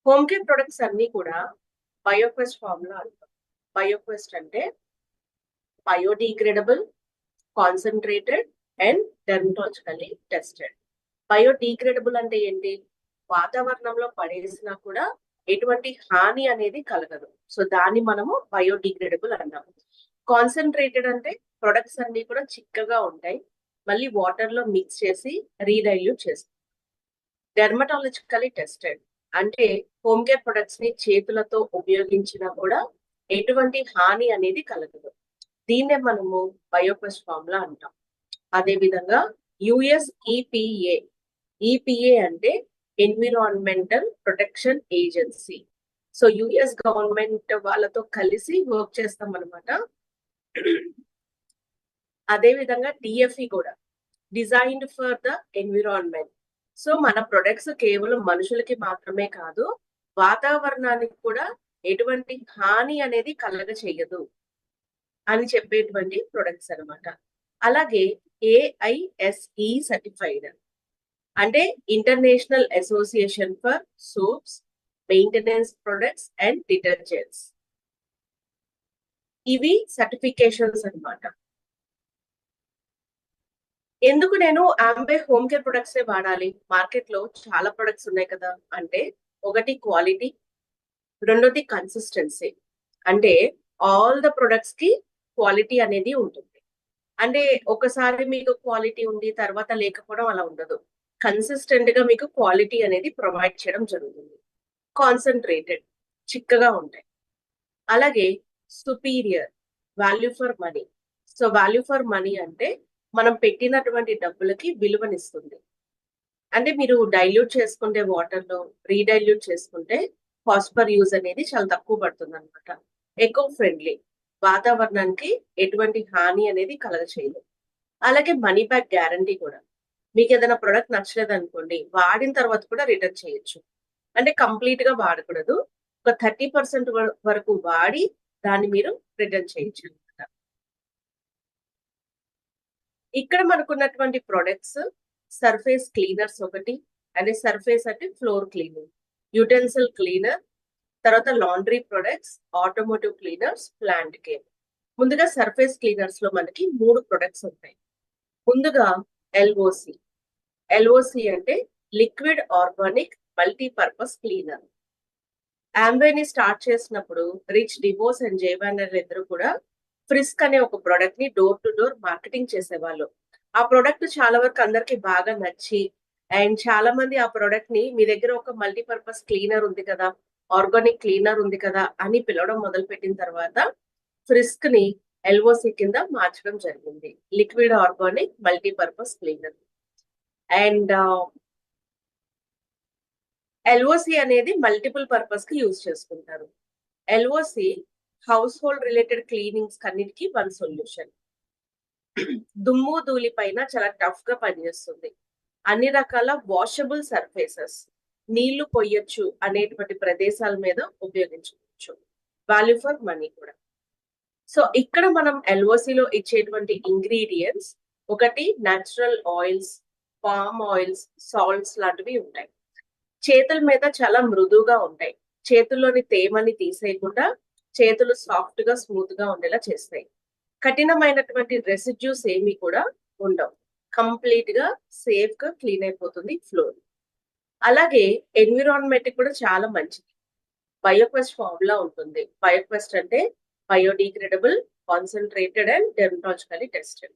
Home care products అన్ని కూడా బయోక్వెస్ట్ form లో అంటాం. బయోక్వెస్ట్ అంటే biodegradable, concentrated and dermatologically tested. Biodegradable అంటే ఏంటి? వాతావరణంలో పడేసినా కూడా ఎటువంటి హాని అనేది కలగదు. సో దాన్ని మనము బయోడిగ్రేడబుల్ అన్నాము. కాన్సన్ట్రేటెడ్ అంటే ప్రొడక్ట్స్ అన్ని కూడా చిక్కగా ఉంటాయి, మళ్ళీ వాటర్ లో మిక్స్ చేసి రీడైల్యూట్ చేస్తాం. డెర్మటాలజికల్లీ టెస్టెడ్ అంటే హోమ్ కేర్ ప్రొడక్ట్స్ ని చేతులతో ఉపయోగించినా కూడా ఎటువంటి హాని అనేది కలగదు. దీన్నే మనము బయోక్వెస్ట్ ఫార్ములా అంటాం. అదే విధంగా యుఎస్ ఈపిఏ. ఈపిఏ అంటే environmental protection agency. So US government వాళ్ళతో కలిసి వర్క్ చేస్తాం అనమాట. అదే విధంగా డిఎఫ్ఈ కూడా, designed for the environment. So మన ప్రొడక్ట్స్ కేవలం మనుషులకి మాత్రమే కాదు, వాతావరణానికి కూడా ఎటువంటి హాని అనేది కలగ చేయదు అని చెప్పేటువంటి ప్రొడక్ట్స్ అనమాట. అలాగే ఏఐఎస్ఈ సర్టిఫైడ్ అంటే international association for soaps, maintenance products and detergents. ఇవి సర్టిఫికేషన్స్ అన్నమాట. ఎందుకు నేను ఆంబే హోమ్ కేర్ ప్రొడక్ట్స్ నే వాడాలి? మార్కెట్ లో చాలా ప్రొడక్ట్స్ ఉన్నాయి కదా. అంటే ఒకటి క్వాలిటీ, రెండోది కన్సిస్టెన్సీ. అంటే ఆల్ ద ప్రొడక్ట్స్ కి క్వాలిటీ అనేది ఉంటుంది. అంటే ఒకసారి మీకు క్వాలిటీ ఉంది, తర్వాత లేకపోవడం అలా ఉండదు. కన్సిస్టెంట్ గా మీకు క్వాలిటీ అనేది ప్రొవైడ్ చేయడం జరుగుతుంది. కాన్సన్ట్రేటెడ్, చిక్కగా ఉంటాయి. అలాగే superior, value for money. So value for money అంటే మనం పెట్టినటువంటి డబ్బులకి విలువనిస్తుంది. అంటే మీరు డైల్యూట్ చేసుకుంటే వాటర్ లో, రీడైల్యూట్ చేసుకుంటే కాస్ట్ పర్ యూజ్ అనేది చాలా తక్కువ పడుతుంది అనమాట. ఎకో ఫ్రెండ్లీ, వాతావరణానికి ఎటువంటి హాని అనేది కలగచేయదు. అలాగే మనీ బ్యాక్ గ్యారంటీ కూడా. మీకు ఏదైనా ప్రొడక్ట్ నచ్చలేదు అనుకోండి, వాడిన తర్వాత కూడా రిటర్న్ చేయొచ్చు. అంటే కంప్లీట్ గా వాడకూడదు, ఒక 30% వరకు వాడి దాన్ని మీరు రిటర్న్ చేయొచ్చు అనమాట. ఇక్కడ మనకున్నటువంటి ప్రొడక్ట్స్ సర్ఫేస్ క్లీనర్స్ ఒకటి, అంటే సర్ఫేస్ అంటే ఫ్లోర్ క్లీనింగ్, యుటెన్సిల్ క్లీనర్, తర్వాత laundry products, automotive cleaners, plant care. ముందుగా సర్ఫేస్ క్లీనర్స్ లో మనకి 3 ప్రొడక్ట్స్ ఉంటాయి. ముందుగా ఎల్ఓసి. ఎల్ఓసి అంటే లిక్విడ్ ఆర్గానిక్ మల్టీపర్పస్ క్లీనర్. ఆంబేని స్టార్ట్ చేసినప్పుడు రిచ్ డివోస్ అండ్ జేవానర్ ఇద్దరు కూడా ఫ్రిస్క్ అనే ఒక ప్రొడక్ట్ ని డోర్ టు డోర్ మార్కెటింగ్ చేసేవాళ్ళు. ఆ ప్రొడక్ట్ చాలా వరకు అందరికి బాగా నచ్చి, అండ్ చాలా మంది ఆ ప్రొడక్ట్ ని మీ దగ్గర ఒక మల్టీపర్పస్ క్లీనర్ ఉంది కదా, ఆర్గానిక్ క్లీనర్ ఉంది కదా అని పిలవడం మొదలు పెట్టిన తర్వాత ఫ్రిస్క్ ని ఎల్ఓసి కింద మార్చడం జరిగింది, liquid organic multipurpose cleaner. And LOC అనేది మల్టిపుల్ పర్పస్ కి యూజ్ చేసుకుంటారు. LOC household related cleanings కన్నిటికి వన్ సొల్యూషన్. దుమ్ము ధూళి పైన చాలా టఫ్ గా పనిచేస్తుంది. అన్ని రకాల వాషబుల్ సర్ఫేసెస్, నీళ్లు పొయ్యొచ్చు అనేటువంటి ప్రదేశాల మీద ఉపయోగించుకోవచ్చు. వాల్యూ ఫర్ మనీ కూడా. సో ఇక్కడ మనం ఎల్ఓసిలో ఇచ్చేటువంటి ఇంగ్రీడియంట్స్ ఒకటి natural oils, palm oils, salts లాంటివి ఉంటాయి. చేతుల మీద చాలా మృదువుగా ఉంటాయి, చేతుల్లోని తేమని తీసేయకుండా చేతులు సాఫ్ట్ గా స్మూత్ గా ఉండేలా చేస్తాయి. కఠినమైనటువంటి రెసిడ్యూస్ ఏమి కూడా ఉండవు, కంప్లీట్ గా సేఫ్ గా క్లీన్ అయిపోతుంది ఫ్లోర్. అలాగే ఎన్విరాన్మెంట్ కూడా చాలా మంచిది. బయోక్వెస్ట్ ఫార్ములా ఉంటుంది. బయోక్వెస్ట్ అంటే biodegradable, concentrated and dermatologically tested.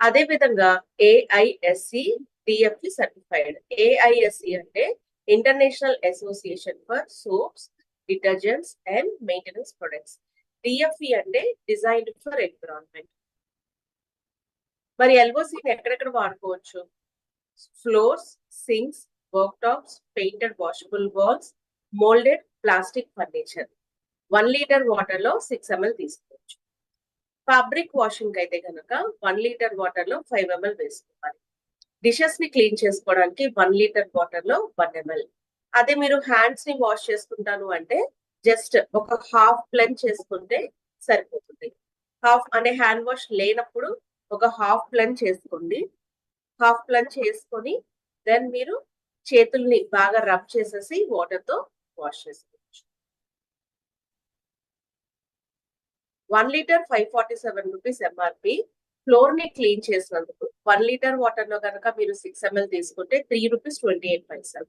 అదే విధంగా ఏఐఎస్సి డిఎఫ్ఈ సర్టిఫైడ్. ఏఐఎస్సి అంటే international association for soaps, detergents and maintenance products. DfE అంటే డిజైన్డ్ ఫర్ ఎన్విరాన్మెంట్. మరి ఎల్ఓసిని ఎక్కడెక్కడ వాడుకోవచ్చు? Floors, sinks, work tops, painted washable walls, moulded plastic furniture. 1 litre water లో 6 ml తీసుకోవచ్చు. ఫ్యాబ్రిక్ వాషింగ్ అయితే కనుక 1 లీటర్ వాటర్ లో 5 ml వేసుకోవాలి. డిషెస్ ని క్లీన్ చేసుకోవడానికి 1 లీటర్ వాటర్ లో 1 ml. అదే మీరు హ్యాండ్స్ ని వాష్ చేసుకుంటాను అంటే జస్ట్ ఒక హాఫ్ ప్లెంజ్ చేసుకుంటే సరిపోతుంది. హాఫ్ అంటే హ్యాండ్ వాష్ లేనప్పుడు ఒక హాఫ్ ప్లెంజ్ చేసుకోండి. హాఫ్ ప్లెంజ్ చేసుకొని దెన్ మీరు చేతుల్ని బాగా రబ్ చేసేసి వాటర్ తో వాష్ చేసుకోవచ్చు. 1 లీటర్ 547 రూపీస్ ఎంఆర్పి. ఫ్లోర్ ని క్లీన్ చేసినందుకు 1 లీటర్ వాటర్ లో కనుక మీరు 6 ml తీసుకుంటే 3 రూపీస్ 28 పైసలు.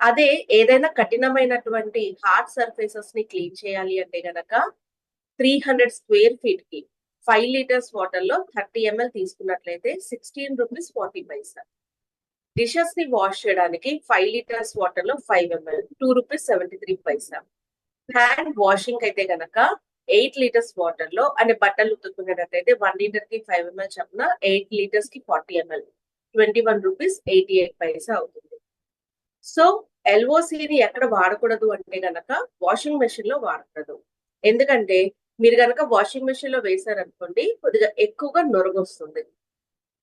అదే ఏదైనా కఠినమైనటువంటి హార్డ్ సర్ఫేసెస్ ని క్లీన్ చేయాలి అంటే గనక 300 స్క్వేర్ ఫీట్ కి 5 లీటర్స్ వాటర్ లో 30 ml తీసుకున్నట్లయితే 16 రూపీస్ 40 పైసలు. డిషెస్ ని వాష్ చేయడానికి 5 లీటర్స్ వాటర్ లో 5 ml 2 రూపీస్ 73 పైసా. హ్యాండ్ వాషింగ్ అయితే గనక 8 లీటర్స్ వాటర్ లో అంటే బట్టలు ఉతుక్కునేటట్టయితే 1 లీటర్ కి 5 ml చొప్పున 8 లీటర్స్ కి 40 ml 21 రూపీస్ 88 పైసా అవుతుంది. సో ఎల్ఓసిని ఎక్కడ వాడకూడదు అంటే గనక వాషింగ్ మెషిన్ లో వాడకూడదు. ఎందుకంటే మీరు గనక వాషింగ్ మెషిన్ లో వేసారనుకోండి కొద్దిగా ఎక్కువగా నొరగొస్తుంది.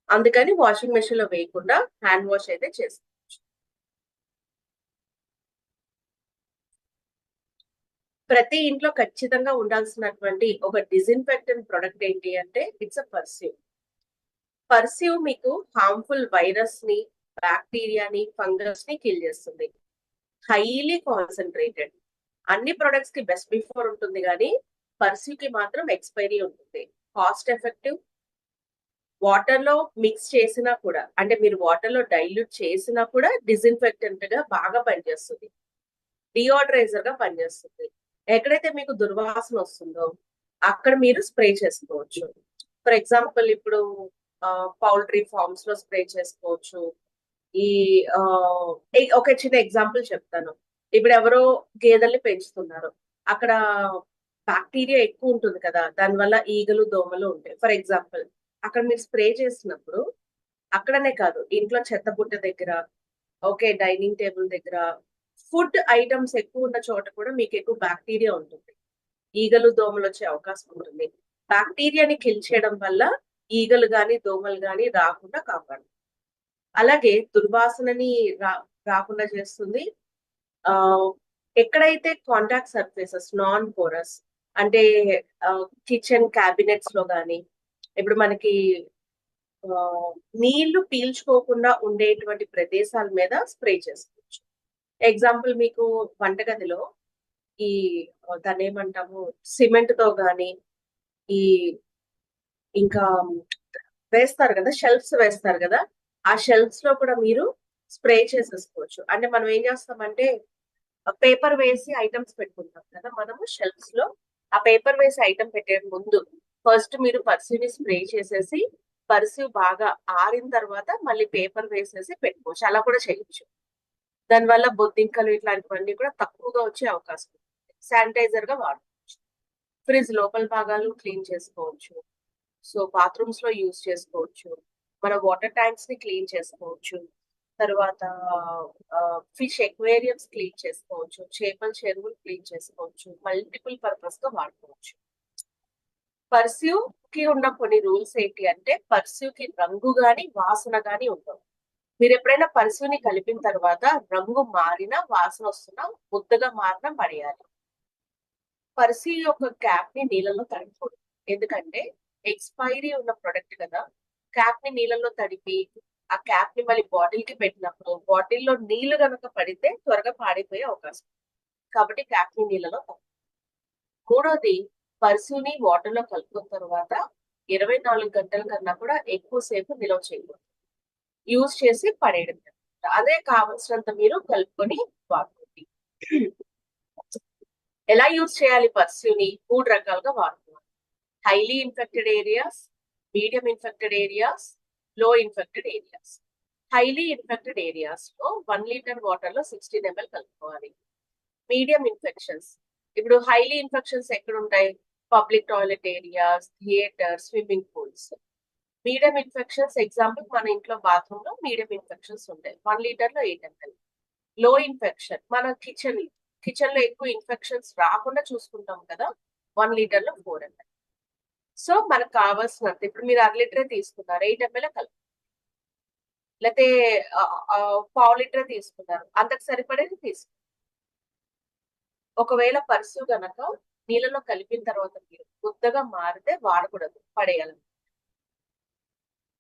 అందుకని వాషింగ్ మెషిన్ లో వేయకుండా హ్యాండ్ వాష్ అయితే చేసుకోవచ్చు. ప్రతి ఇంట్లో ఖచ్చితంగా ఉండాల్సినటువంటి ఒక డిస్ఇన్ఫెక్టెంట్ ప్రొడక్ట్ ఏంటి అంటే ఇట్స్ అ పర్స్యూమ్. పర్స్యూమ్ మీకు హార్మ్ఫుల్ వైరస్ ని, బ్యాక్టీరియాని, ఫంగస్ ని కిల్ చేస్తుంది. Highly concentrated. అన్ని ప్రొడక్ట్స్ కి బెస్ట్ బిఫోర్ ఉంటుంది కానీ పర్స్యూ కి మాత్రం ఎక్స్పైరీ ఉంటుంది. Cost effective. వాటర్ లో మిక్స్ చేసినా కూడా అంటే మీరు వాటర్ లో డైల్యూట్ చేసినా కూడా డిస్ఇన్ఫెక్టెంట్ గా బాగా పనిచేస్తుంది. డియోడ్రైజర్ గా పనిచేస్తుంది. ఎక్కడైతే మీకు దుర్వాసన వస్తుందో అక్కడ మీరు స్ప్రే చేసుకోవచ్చు. ఫర్ ఎగ్జాంపుల్ ఇప్పుడు పౌల్ట్రీ ఫార్మ్స్ లో స్ప్రే చేసుకోవచ్చు. ఈ ఒక చిన్న ఎగ్జాంపుల్ చెప్తాను. ఇప్పుడు ఎవరో గేదెల్ని పెంచుతున్నారు, అక్కడ బ్యాక్టీరియా ఎక్కువ ఉంటుంది కదా, దానివల్ల ఈగలు దోమలు ఉంటాయి. ఫర్ ఎగ్జాంపుల్ అక్కడ మీరు స్ప్రే చేసినప్పుడు అక్కడనే కాదు, ఇంట్లో చెత్త బుట్ట దగ్గర, ఓకే, డైనింగ్ టేబుల్ దగ్గర, ఫుడ్ ఐటమ్స్ ఎక్కువ ఉన్న చోట కూడా మీకు ఎక్కువ బ్యాక్టీరియా ఉంటుంది. ఈగలు దోమలు వచ్చే అవకాశం ఉంటుంది. బ్యాక్టీరియాని కిల్ చేయడం వల్ల ఈగలు గాని దోమలు గాని రాకుండా కాపాడు. అలాగే దుర్వాసనని రాకుండా చేస్తుంది. ఆ ఎక్కడైతే కాంటాక్ట్ సర్ఫేసెస్ నాన్ పోరస్ అంటే కిచెన్ క్యాబినెట్స్ లో గాని, ఇప్పుడు మనకి నీళ్లు పీల్చుకోకుండా ఉండేటువంటి ప్రదేశాల మీద స్ప్రే చేసుకోవచ్చు. ఎగ్జాంపుల్ మీకు వంటగదిలో ఈ దాన్ని ఏమంటాము సిమెంట్ తో గాని, ఈ ఇంకా వేస్తారు కదా, షెల్ఫ్స్ వేస్తారు కదా, ఆ షెల్ఫ్స్ లో కూడా మీరు స్ప్రే చేసేసుకోవచ్చు. అంటే మనం ఏం చేస్తామంటే పేపర్ వేసి ఐటమ్స్ పెట్టుకుంటాం కదా మనము షెల్ఫ్స్ లో. ఆ పేపర్ వేసి ఐటమ్ పెట్టే ముందు ఫస్ట్ మీరు పర్స్యూని స్ప్రే చేసేసి పర్స్యూ బాగా ఆరిన తర్వాత మళ్ళీ పేపర్ వేసేసి పెట్టుకోవచ్చు. అలా కూడా చేయొచ్చు. దానివల్ల బొద్దింకలు ఇట్లాంటివన్నీ కూడా తక్కువగా వచ్చే అవకాశం ఉంది. శానిటైజర్ గా వాడుకోవచ్చు. ఫ్రిడ్జ్ లోపల భాగాలు క్లీన్ చేసుకోవచ్చు. సో బాత్రూమ్స్ లో యూజ్ చేసుకోవచ్చు. మన వాటర్ ట్యాంక్స్ ని క్లీన్ చేసుకోవచ్చు. తర్వాత ఫిష్ ఎక్వేరియంస్ క్లీన్ చేసుకోవచ్చు. చేపల చెరువులు క్లీన్ చేసుకోవచ్చు. మల్టిపుల్ పర్పస్ గా వాడుకోవచ్చు. పర్స్యూ కి ఉన్న కొన్ని రూల్స్ ఏంటి అంటే పర్స్యూకి రంగు గాని వాసన గాని ఉండవు. మీరు ఎప్పుడైనా పర్స్యూని కలిపిన తర్వాత రంగు మారినా వాసన వస్తున్నా ముద్దగా మారినా పడేయాలి. పర్స్యూ యొక్క క్యాప్ ని నీళ్ళలో తడపకూడదు. ఎందుకంటే ఎక్స్పైరీ ఉన్న ప్రొడక్ట్ కదా, క్యాప్ ని నీళ్ళలో తడిపి ఆ క్యాప్ ని మళ్ళీ బాటిల్ కి పెట్టినప్పుడు బాటిల్లో నీళ్లు కనుక పడితే త్వరగా పాడైపోయే అవకాశం. కాబట్టి క్యాప్ ని నీళ్ళలో తడపాలి. మూడోది, పర్స్యూని వాటర్ లో కలుపుకున్న తర్వాత 24 గంటల కన్నా కూడా ఎక్కువసేపు నిల్వ చేయకూడదు. యూజ్ చేసి పడేయడం. అదే కావలసినంత మీరు కలుపుకొని వాడుకోండి. ఎలా యూజ్ చేయాలి పర్స్యూని? 3 రకాలుగా వాడుకోవాలి. Highly infected areas, medium infected areas, low infected areas. Highly infected areas లో 1 లీటర్ వాటర్ లో 16 ml కలుపుకోవాలి. మీడియం ఇన్ఫెక్షన్స్, ఇప్పుడు హైలీ ఇన్ఫెక్షన్స్ ఎక్కడ ఉంటాయి? Public toilet areas, theatre, swimming pools. Medium infections example మన ఇంట్లో బాత్రూమ్ లో మీడియం ఇన్ఫెక్షన్స్ ఉంటాయి. 1 లీటర్ లో 8 ml. లో ఇన్ఫెక్షన్ మన కిచెన్ లో ఎక్కువ ఇన్ఫెక్షన్స్ రాకుండా చూసుకుంటాం కదా, 1 లీటర్ లో 4 ml. సో మనకు కావాల్సినంత, ఇప్పుడు మీరు 1/2 లీటరే తీసుకున్నారు, 8 ml కలుపు. లేకపోతే 1/4 లీటరే తీసుకున్నారు, అంతకు సరిపడేది తీసుకు. ఒకవేళ పర్స్యూ గనక నీళ్ళలో కలిపిన తర్వాత మీరు ముద్దగా మారితే వాడకూడదు, పడేయాలి.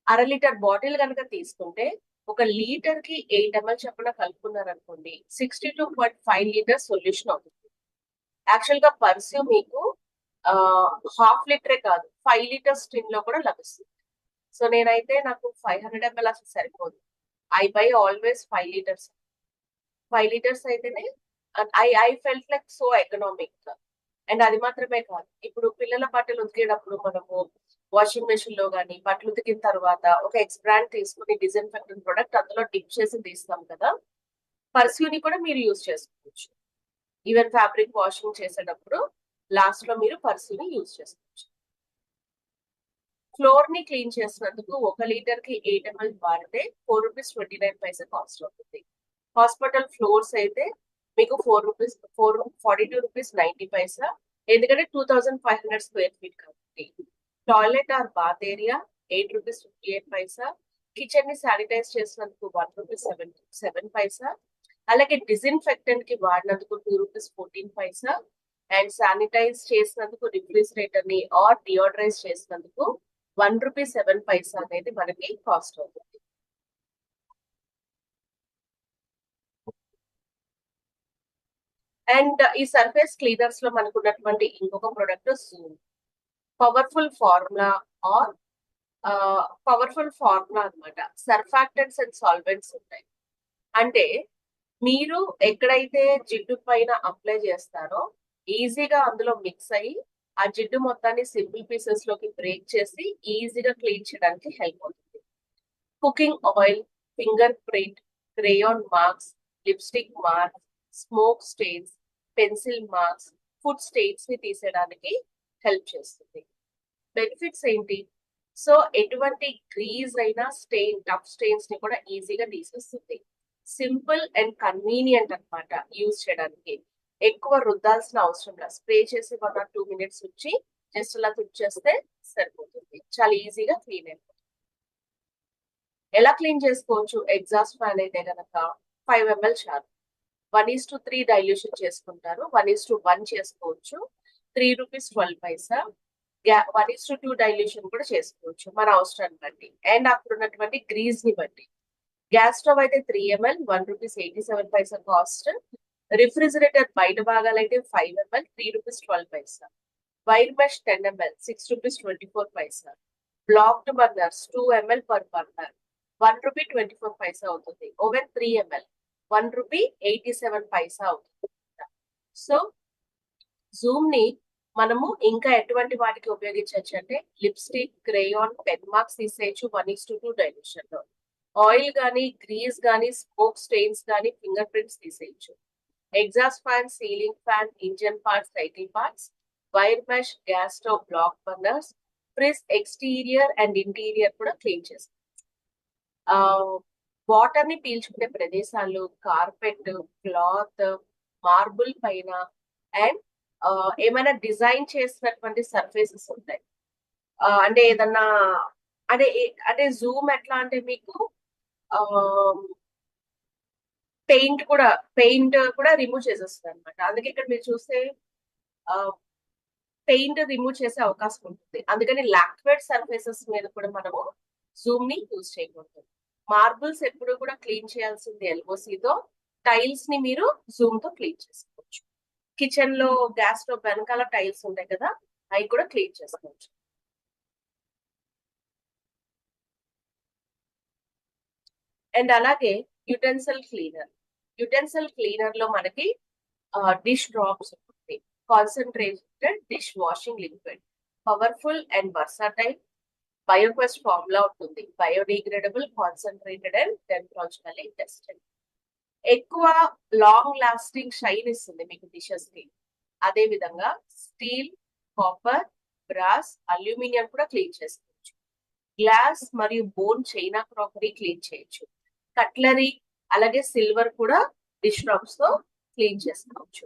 1/2 లీటర్ బాటిల్ కనుక తీసుకుంటే ఒక లీటర్ కి 8 ml చొప్పున కలుపుకున్నారనుకోండి 62.5 లీటర్స్ సొల్యూషన్ అవుతుంది. యాక్చువల్ గా పర్స్యూ మీకు హాఫ్ లీటరే కాదు 5 లీటర్స్ టిన్ లో కూడా లభిస్తుంది. సో నేనైతే నాకు 500 ml అసలు సరిపోదు. I buy always 5 litres. 5 litres అయితేనే I felt like so economic. And అది మాత్రమే కాదు, ఇప్పుడు పిల్లల బట్టలు ఉతికేటప్పుడు మనము వాషింగ్ మెషిన్ లో గానీ బట్టలు ఉతికిన తర్వాత ఒక ఎక్స్ బ్రాండ్ తీసుకుని డిస్ఇన్ఫెక్టెంట్ ప్రొడక్ట్ అందులో డిప్ చేసి తీస్తాం కదా, పర్స్యూని కూడా మీరు యూజ్ చేసుకోవచ్చు. ఈవెన్ ఫ్యాబ్రిక్ వాషింగ్ చేసేటప్పుడు లాస్ట్ లో మీరు పర్స్యూని యూజ్ చేసుకోవచ్చు. ఫ్లోర్ ని క్లీన్ చేసినందుకు 1 లీటర్ కి 8 ml వాడితే ₹4.29 కాస్ట్ అవుతుంది. హాస్పిటల్ ఫ్లోర్స్ అయితే మీకు ₹42.90, ఎందుకంటే 2500 స్క్వేర్ ఫీట్ కాబట్టి. Toilet or bath area ₹8.58. Kitchen ని శానిటైజ్ చేసినందుకు ₹1.77. అలాగే డిస్ఇన్ఫెక్టెంట్ కి వాడినందుకు ₹2.14. అండ్ శానిటైజ్ చేసినందుకు రిఫ్రిజిరేటర్ ని ఆర్ డియోడరైజ్ చేసినందుకు ₹1.07 అనేది మనకి కాస్ట్ అవుతుంది. అండ్ ఈ సర్ఫేస్ క్లీనర్స్ లో మనకు ఉన్నటువంటి ఇంకొక product zoom. Powerful formula or powerful formula అనమాట. సర్ఫాక్టెంట్స్ అండ్ సాల్వెంట్స్ ఉంటాయి. అంటే మీరు ఎక్కడైతే జిడ్డు పైన అప్లై చేస్తారో ఈజీగా అందులో మిక్స్ అయ్యి ఆ జిడ్డు మొత్తాన్ని సింపుల్ పీసెస్ లోకి బ్రేక్ చేసి ఈజీగా క్లీన్ చేయడానికి హెల్ప్ అవుతుంది. Cooking oil, finger print, crayon marks, lipstick marks, smoke stains, pencil marks, food stains ని తీసేయడానికి హెల్ప్ చేస్తుంది. బెనిఫిట్స్ ఏంటి? సో ఎటువంటి గ్రీజ్ అయినా టఫ్ స్టెయిన్స్ ని కూడా ఈజీగా తీసేస్తుంది. సింపుల్ అండ్ కన్వీనియంట్ అన్నమాట యూజ్ చేయడానికి. ఎక్కువ రుద్దాల్సిన అవసరం లేదు. స్ప్రే చేసి 1 or 2 minutes వచ్చి జస్ట్ అలా తుడిచేస్తే సరిపోతుంది. చాలా ఈజీగా క్లీన్ అయిపోతుంది. ఎలా క్లీన్ చేసుకోవచ్చు? ఎగ్జాస్ట్ ఫ్యాన్ అయితే కనుక 5 ml చాలు. 1:3 డైల్యూషన్ చేసుకుంటారు. 1:1 చేసుకోవచ్చు. ₹3.12. 1:2 డైల్యూషన్ కూడా చేసుకోవచ్చు మన అవసరాన్ని బట్టి అండ్ అక్కడ ఉన్నటువంటి గ్రీజ్ ని బట్టి. గ్యాస్ స్టవ్ అయితే 3 ml ₹1.87 కాస్ట్. రిఫ్రిజిరేటర్ బయట భాగాలైతే 5 ml ₹3.12. Wire mesh 10 ml ₹6.24. Blocked burners 2 ml per burner ₹1.24 అవుతుంది. ఓవెన్ 3 ml ₹1.87 అవుతుంది. సో జూమ్ ని మనము ఇంకా ఎటువంటి వాటికి ఉపయోగించవచ్చు అంటే లిప్స్టిక్, క్రేయాన్, పెన్ మార్క్స్ తీసేయచ్చు 1:2 డైల్యూషన్ లో. ఆయిల్ గానీ, గ్రీజ్ గానీ, స్మోక్ స్టెయిన్స్ గానీ, ఫింగర్ ప్రింట్స్ తీసేయచ్చు. Exhaust fan, ceiling fan, engine parts, cycle parts, wire mesh, gas stove, black burners, fridge exterior and interior కూడా క్లీన్ చేసుకోవచ్చు. వాటర్ ని పీల్చుకునే ప్రదేశాలు, కార్పెట్, క్లాత్, మార్బుల్ పైన అండ్ ఏమైనా డిజైన్ చేసినటువంటి సర్ఫేసెస్ ఉంటాయి. అంటే ఏదన్నా అంటే జూమ్ ఎట్లా అంటే మీకు పెయింట్ కూడా రిమూవ్ చేసేస్తుంది అనమాట. అందుకే ఇక్కడ మీరు చూస్తే పెయింట్ రిమూవ్ చేసే అవకాశం ఉంటుంది. అందుకని లాక్వేట్ సర్ఫేసెస్ మీద కూడా మనము జూమ్ ని యూజ్ చేయకూడదు. మార్బుల్స్ ఎప్పుడు కూడా క్లీన్ చేయాల్సింది ఎల్ఓసితో. టైల్స్ ని మీరు జూమ్ తో క్లీన్ చేసుకోవచ్చు. కిచెన్ లో గ్యాస్ స్టవ్ వెనకాల టైల్స్ ఉంటాయి కదా, అవి కూడా క్లీన్ చేసుకోవచ్చు. అండ్ అలాగే యుటెన్సిల్ క్లీనర్ లో మనకి డిష్ డ్రాప్స్ ఉంటుంది. Concentrated dish washing liquid, powerful and versatile, Bioquest formula ఉంటుంది. Biodegradable, concentrated and dermatologically tested. ఎక్కువ లాంగ్ లాస్టింగ్ షైన్ ఇస్తుంది మీకు డిషెస్ కి. అదే విధంగా స్టీల్, కాపర్, బ్రాస్, అల్యూమినియం కూడా క్లీన్ చేసుకోవచ్చు. గ్లాస్ మరియు బోన్ చైనా క్రాకరీ క్లీన్ చేయొచ్చు. కట్లరీ అలాగే సిల్వర్ కూడా డిష్ డ్రాప్స్ తో క్లీన్ చేసుకోవచ్చు.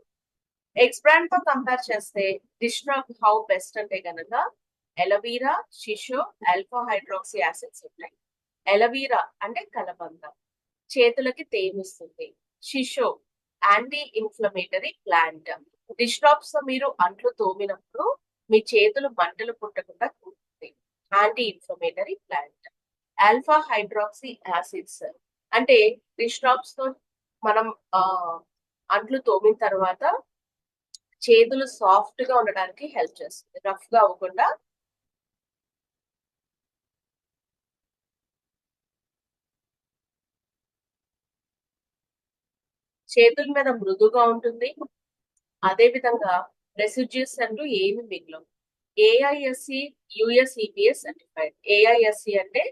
ఎక్స్ బ్రాండ్ తో కంపేర్ చేస్తే డిష్ డ్రాప్ హౌ బెస్ట్ అంటే కనుక aloe vera, shiso, alpha hydroxy acids ఉంటాయి. ఎలవీరా అంటే కలబంద, చేతులకి తేమిస్తుంది. Shiso anti inflammatory plant. Dish drops తో మీరు అంట్లు తోమినప్పుడు మీ చేతులు మంటలు పుట్టకుండా ఉంటుంది. Anti inflammatory plant. Alpha hydroxy acids అంటే డిష్ టాప్స్ తో మనం అంట్లు తోమిన తర్వాత చేతులు సాఫ్ట్ గా ఉండడానికి హెల్ప్ చేస్తుంది, రఫ్ గా అవ్వకుండా. చేతుల మీద మృదుగా ఉంటుంది. అదే విధంగా రెసిడ్యూస్ అంటూ ఏమి మిగలవు. ఏఐఎస్సి యుఎస్ఈపిఎస్ సర్టిఫైడ్. ఏఐఎస్సి అంటే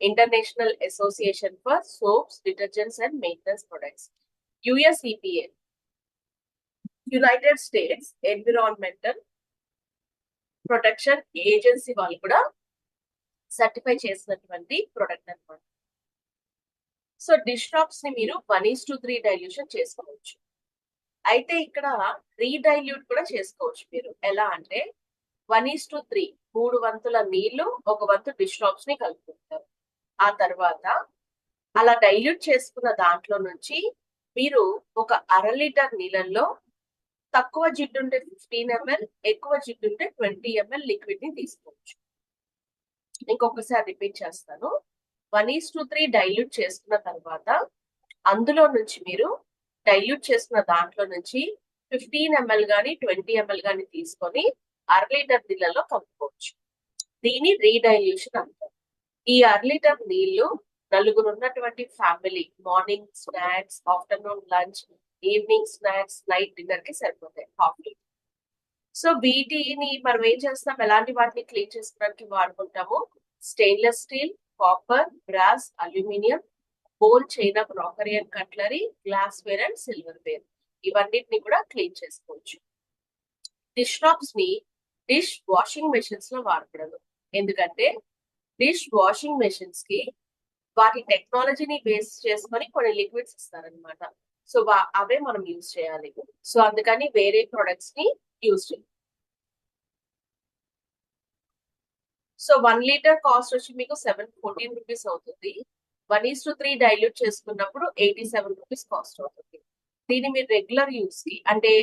international association for soaps, detergents and maintenance products. USEPA United States environmental protection agency వాళ్ళు కూడా సర్టిఫై చేసినటువంటి ప్రొడక్ట్ అన్నమాట. సో డిష్ టాప్స్ ని మీరు 1:3 డైల్యూషన్ చేసుకోవచ్చు. అయితే ఇక్కడ రీడైల్యూట్ కూడా చేసుకోవచ్చు మీరు. ఎలా అంటే 1:3, 3 వంతుల నీళ్లు, 1 వంతు డిష్ టాప్స్ ని కలుపుకుంటారు. ఆ తర్వాత అలా డైల్యూట్ చేసుకున్న దాంట్లో నుంచి మీరు ఒక 1/2 లీటర్ నీళ్ళల్లో తక్కువ జిడ్డు ఉంటే 15 ml, ఎక్కువ జిడ్డు ఉంటే 20 ml లిక్విడ్ ని తీసుకోవచ్చు. ఇంకొకసారి రిపీట్ చేస్తాను. 1:3 డైల్యూట్ చేసుకున్న తర్వాత అందులో నుంచి మీరు డైల్యూట్ చేసుకున్న దాంట్లో నుంచి 15 ml గానీ 20 ml గానీ తీసుకొని 1/2 లీటర్ నీళ్ళలో కలుపుకోవచ్చు. దీని రీడైల్యూషన్ అంటారు. ఈ 1/2 లీటర్ నీళ్లు నలుగురు ఉన్నటువంటి family morning snacks, afternoon lunch, evening snacks, night dinner కి సరిపోతాయి, హాఫ్ లీటర్. సో వీటిని మనం ఏం చేస్తాం, ఎలాంటి వాటిని క్లీన్ చేసుకోవడానికి వాడుకుంటాము? Stainless steel, copper, brass, aluminium, bone, china, crockery and cutlery, glassware and silverware, ఇవన్నిటిని కూడా క్లీన్ చేసుకోవచ్చు. డిష్ టాప్స్ ని డిష్ వాషింగ్ మెషిన్స్ లో వాడకూడదు. ఎందుకంటే డిష్ వాషింగ్ మెషిన్స్ కి వాటి టెక్నాలజీని బేస్ చేసుకొని కొన్ని లిక్విడ్స్ ఇస్తారనమాట. సో అవే మనం యూజ్ చేయాలి. సో అందుకని వేరే ప్రొడక్ట్స్ ని యూజ్ చేయాలి. సో 1 లీటర్ కాస్ట్ వచ్చి మీకు 714 రూపీస్ అవుతుంది. 1:3 డైల్యూట్ చేసుకున్నప్పుడు 87 రూపీస్ కాస్ట్ అవుతుంది. దీన్ని మీరు రెగ్యులర్ యూస్ కి అంటే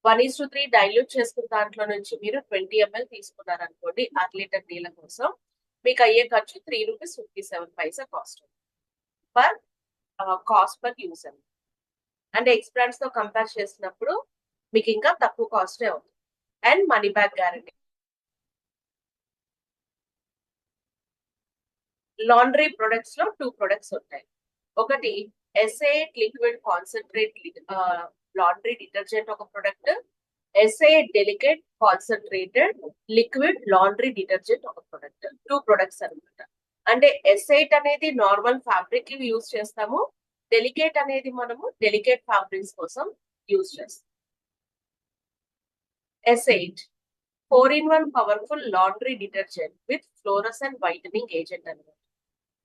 1:3 డైల్యూట్ చేసుకున్న దాంట్లో నుంచి మీరు 20 ml తీసుకున్నారనుకోండి 1/2 లీటర్ నీళ్ళ కోసం, మీకు అయ్యే ఖర్చు 3 rupees 57 paisa cost per cost per use అని. అంటే ఎక్స్బ్రాండ్స్ తో కంపేర్ చేసినప్పుడు మీకు ఇంకా తక్కువ కాస్టే అవుతుంది. And money back guarantee. Laundry products లో 2 ప్రొడక్ట్స్ ఉంటాయి. ఒకటి SA liquid concentrate laundry detergent ఒక product, SA delicate concentrated liquid laundry detergent ఒక ప్రొడక్ట్. 2 ప్రొడక్ట్స్ అనమాట. అంటే ఎస్ఐట్ అనేది నార్మల్ ఫ్యాబ్రిక్ కి యూజ్ చేస్తాము, డెలికేట్ అనేది మనము డెలికేట్ ఫ్యాబ్రిక్స్ కోసం యూజ్ చేస్తాం. S eight 4-in-1 powerful laundry detergent with fluorescent whitening agent అనమాట.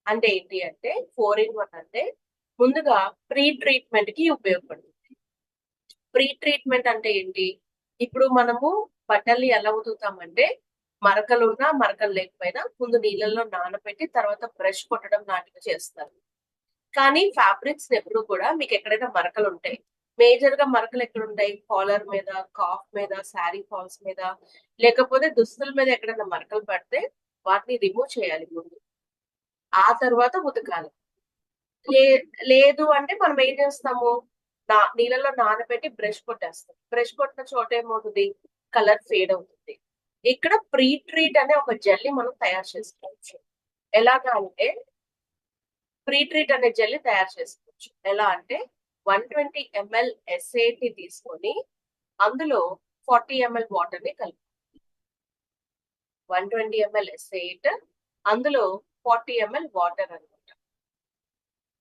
అంటే ఏంటి అంటే 4-in-1 అంటే ముందుగా ప్రీ ట్రీట్మెంట్ కి ఉపయోగపడుతుంది. ప్రీ ట్రీట్మెంట్ అంటే ఏంటి? ఇప్పుడు మనము బట్టల్ని ఎలా ఉతుకుతామంటే మరకలు ఉన్నా మరకలు లేకపోయినా ముందు నీళ్ళల్లో నానబెట్టి తర్వాత బ్రష్ కొట్టడం లాంటివి చేస్తారు. కానీ ఫ్యాబ్రిక్స్ ఎప్పుడు కూడా మీకు ఎక్కడైనా మరకలు ఉంటాయి. మేజర్ గా మరకలు ఎక్కడ ఉంటాయి? కాలర్ మీద, కాఫ్ మీద, శారీ ఫాల్స్ మీద, లేకపోతే దుస్తుల మీద ఎక్కడైనా మరకలు పడితే వాటిని రిమూవ్ చేయాలి ముందు. ఆ తర్వాత ఉతకాలి. లేదు అంటే మనం ఏం చేస్తాము, నీళ్ళలో నానబెట్టి బ్రష్ కొట్టేస్తాం. బ్రష్ కొట్టిన చోట ఏమవుతుంది? కలర్ ఫేడ్ అవుతుంది. ఇక్కడ ప్రీ ట్రీట్ అనే ఒక జెల్ని మనం తయారు చేసుకోవచ్చు. ఎలాగా అంటే ప్రీ ట్రీట్ అనే జెల్ని తయారు చేసుకోవచ్చు. ఎలా అంటే 120 ml ఎస్ఏట్ ని తీసుకొని అందులో 40 ml వాటర్ ని కలిపి 120 ml ఎస్ఏట్ అందులో 40 ml వాటర్ అన్నమాట.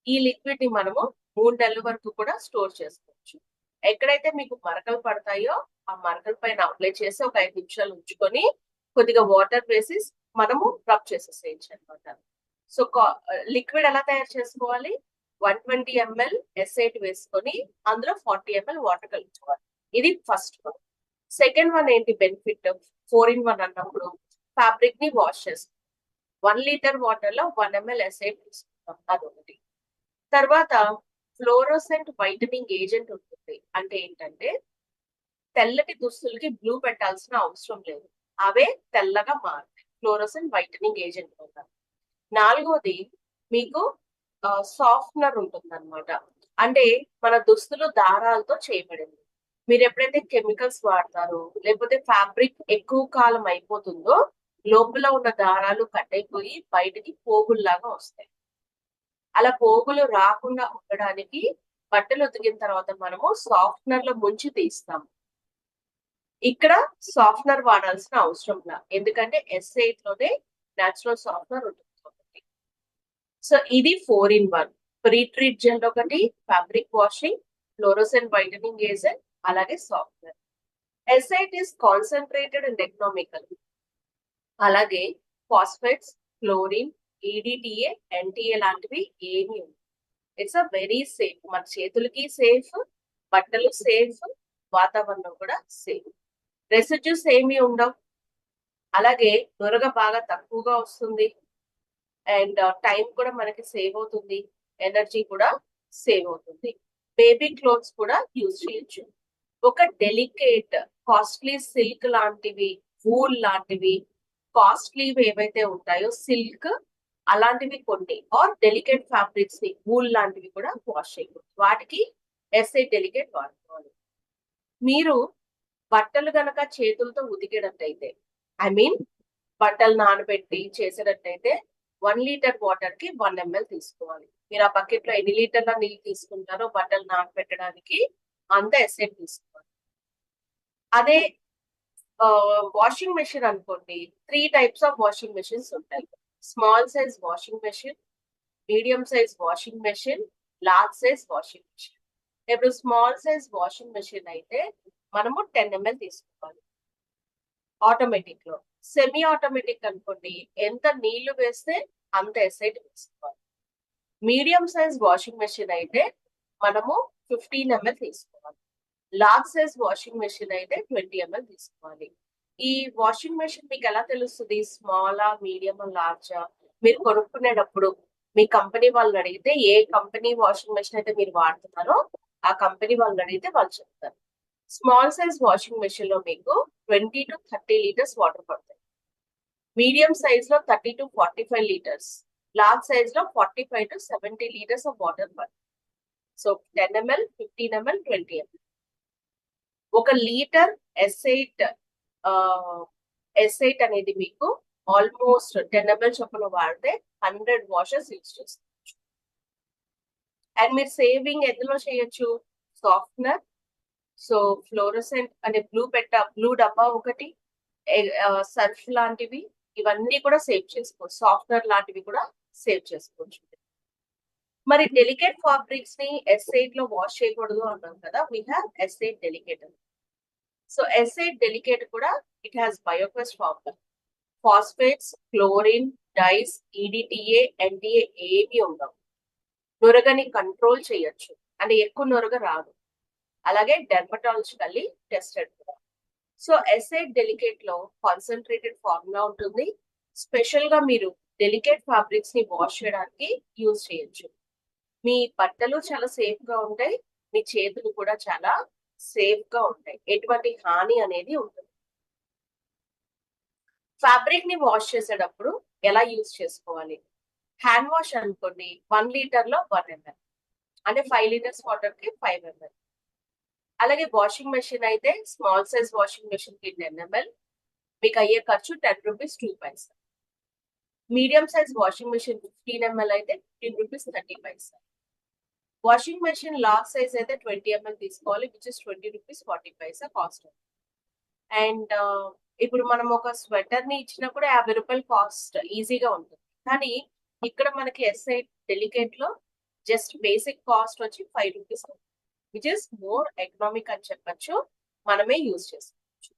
ఈ లిక్విడ్ ని మనము 3 నెలల వరకు కూడా స్టోర్ చేసుకోవచ్చు. ఎక్కడైతే మీకు మరకలు పడతాయో ఆ మరకల పైన అప్లై చేసి ఒక 5 నిమిషాలు ఉంచుకొని కొద్దిగా వాటర్ వేసి మనము రబ్ చేసేసేయచ్చు అనమాట. సో లిక్విడ్ ఎలా తయారు చేసుకోవాలి? 120 ml ఎస్ఐట్ వేసుకొని అందులో 40 ml వాటర్ కలుపుకోవాలి. ఇది ఫస్ట్ వన్. సెకండ్ వన్ ఏంటి బెనిఫిట్? 4-in-1 అన్నప్పుడు ఫ్యాబ్రిక్ ని వాష్ చేసుకుంటాం. 1 లీటర్ వాటర్ లో 1 ml ఎస్ఐట్ తీసుకుంటాం, అదొకటి. తర్వాత ఫ్లోరోసెంట్ వైటనింగ్ ఏజెంట్ ఉంటుంది. అంటే ఏంటంటే తెల్లటి దుస్తులకి బ్లూ పెట్టాల్సిన అవసరం లేదు, అవే తెల్లగా మారుతాయి ఫ్లోరోసెంట్ వైటనింగ్ ఏజెంట్ వల్ల. నాలుగోది మీకు సాఫ్ట్నర్ ఉంటుందన్నమాట. అంటే మన దుస్తులు దారాలతో చేయబడింది. మీరు ఎప్పుడైతే కెమికల్స్ వాడతారో, లేకపోతే ఫ్యాబ్రిక్ ఎక్కువ కాలం అయిపోతుందో, లోపల ఉన్న దారాలు కట్ అయిపోయి బయటికి పోగుల్లాగా వస్తాయి. అలా పోగులు రాకుండా ఉండడానికి బట్టలు ఉతికిన తర్వాత మనము సాఫ్ట్నర్ లో ముంచి తీస్తాం. ఇక్కడ సాఫ్ట్నర్ వాడాల్సిన అవసరం లా, ఎందుకంటే S8 లోనే నేచురల్ సాఫ్ట్నర్ ఉంటుంది కాబట్టి. సో ఇది 4 in 1. ప్రీ ట్రీట్ జెల్ ఒకటి, fabric washing, fluorescent whitening agent, అలాగే softener. S8 is concentrated and economical. అలాగే ఫాస్ఫేట్స్, క్లోరిన్, EDTA, NTA లాంటివి ఏమి ఉండవు. It's a very safe. మన చేతులకి సేఫ్, బట్టలు సేఫ్, వాతావరణం కూడా సేఫ్. రెసిడ్యూస్ ఏమీ ఉండవు. అలాగే నురగ బాగా తక్కువగా వస్తుంది. అండ్ టైం కూడా మనకి సేవ్ అవుతుంది. ఎనర్జీ కూడా సేవ్ అవుతుంది. బేబీ క్లోత్స్ కూడా యూజ్ చేయొచ్చు. ఒక డెలికేట్ కాస్ట్లీ సిల్క్ లాంటివి, వూల్ లాంటివి, కాస్ట్లీ ఏవైతే ఉంటాయో సిల్క్ అలాంటివి కొన్ని, ఆర్ డెలికేట్ ఫ్యాబ్రిక్స్ ని వూల్ లాంటివి కూడా వాష్ చేయకూడదు. వాటికి S8 డెలికేట్ వాడుకోవాలి. మీరు బట్టలు గనక చేతులతో ఉతికేటట్టయితే, ఐ మీన్ బట్టలు నానబెట్టి చేసేటట్టయితే 1 లీటర్ వాటర్ కి 1 ml తీసుకోవాలి. మీరు ఆ బకెట్ లో ఎన్ని లీటర్ల నీళ్ళు తీసుకుంటారో బట్టలు నానబెట్టడానికి అంత S8 తీసుకోవాలి. అదే వాషింగ్ మెషిన్ అనుకోండి, 3 types ఆఫ్ వాషింగ్ మెషిన్స్ ఉంటాయి. Small size washing machine, medium size washing machine, large size washing machine. ఇప్పుడు స్మాల్ సైజ్ వాషింగ్ మెషిన్ అయితే మనము 10 ml తీసుకోవాలి ఆటోమేటిక్ లో. సెమీ ఆటోమేటిక్ అనుకోండి, ఎంత నీళ్లు వేస్తే అంత S8 వేసుకోవాలి. మీడియం సైజ్ వాషింగ్ మెషిన్ అయితే మనము 15 ml తీసుకోవాలి. లార్జ్ సైజ్ వాషింగ్ మెషిన్ అయితే 20 ml తీసుకోవాలి. ఈ వాషింగ్ మెషిన్ మీకు ఎలా తెలుస్తుంది స్మాలా, మీడియం, లార్జా? మీరు కొనుక్కునేటప్పుడు మీ కంపెనీ వాళ్ళని అడిగితే, ఏ కంపెనీ వాషింగ్ మెషిన్ అయితే మీరు వాడుతున్నారో ఆ కంపెనీ వాళ్ళని అడిగితే వాళ్ళు చెప్తారు. స్మాల్ సైజ్ వాషింగ్ మెషిన్ లో మీకు 20 to 30 లీటర్స్ వాటర్ పడతాయి. మీడియం సైజ్ లో 30 to 45 లీటర్స్, లార్జ్ సైజ్ లో 45 to 70 లీటర్స్ ఆఫ్ వాటర్ పడతాయి. So 10 ml, 15 ml, 20 ml. 1 litre S8 అనేది మీకు ఆల్మోస్ట్ 10 ml చొప్పున వాడితే 100 వాషెస్ యూజ్ చేసుకోవచ్చు. అండ్ మీరు సేవింగ్ ఎందులో చేయొచ్చు? సాఫ్ట్నర్, సో ఫ్లోరోసెంట్ అంటే బ్లూ డబ్బా ఒకటి, సర్ఫ్ లాంటివి, ఇవన్నీ కూడా సేవ్ చేసుకోవచ్చు. సాఫ్ట్నర్ లాంటివి కూడా సేవ్ చేసుకోవచ్చు. మరి డెలికేట్ ఫ్యాబ్రిక్స్ ని S8 లో వాష్ చేయకూడదు అన్నాం కదా, వీ హ్యావ్ S8 డెలికేట్. సో S8 డెలికేట్ కూడా it has Bioquest formula. Phosphates, chlorine, dyes, EDTA, NTA ఏమి ఉండవు. నురగని కంట్రోల్ చేయొచ్చు, అంటే ఎక్కువ నురగ రాదు. అలాగే డెర్మటాలజికల్లీ టెస్టెడ్ కూడా. సో S8 డెలికేట్ లో కాన్సన్ట్రేటెడ్ ఫార్ములా ఉంటుంది. స్పెషల్ గా మీరు డెలికేట్ ఫ్యాబ్రిక్స్ ని వాష్ చేయడానికి యూజ్ చేయొచ్చు. మీ బట్టలు చాలా సేఫ్ గా ఉంటాయి, మీ చేతులు కూడా చాలా సేఫ్ గా ఉంటాయి, ఎటువంటి హాని అనేది ఉంటుంది. ఫ్యాబ్రిక్ ని వాష్ చేసేటప్పుడు ఎలా యూజ్ చేసుకోవాలి? హ్యాండ్ వాష్ అనుకోండి, 1 లీటర్ లో 1 ml, అంటే 5 లీటర్స్ వాటర్ కి 5 ml. అలాగే వాషింగ్ మెషిన్ అయితే స్మాల్ సైజ్ వాషింగ్ మెషిన్ కి 10 ml, మీకు అయ్యే ఖర్చు 10 rupees 2 paisa. Medium size washing machine 15 ml అయితే 15 rupees 30 paisa. Washing machine large size అయితే 20 ml తీసుకోవాలి, which is 20 rupees 40 paisa cost. And ఇప్పుడు మనం ఒక స్వెటర్ ని ఇచ్చినప్పుడు 50 రూపాయలు కాస్ట్ ఈజీగా ఉంటుంది. కానీ ఇక్కడ మనకి S8 డెలికేట్ లో జస్ట్ బేసిక్ కాస్ట్ వచ్చి 5 rupees, which is more economic అని చెప్పొచ్చు. మనమే యూజ్ చేసుకోవచ్చు.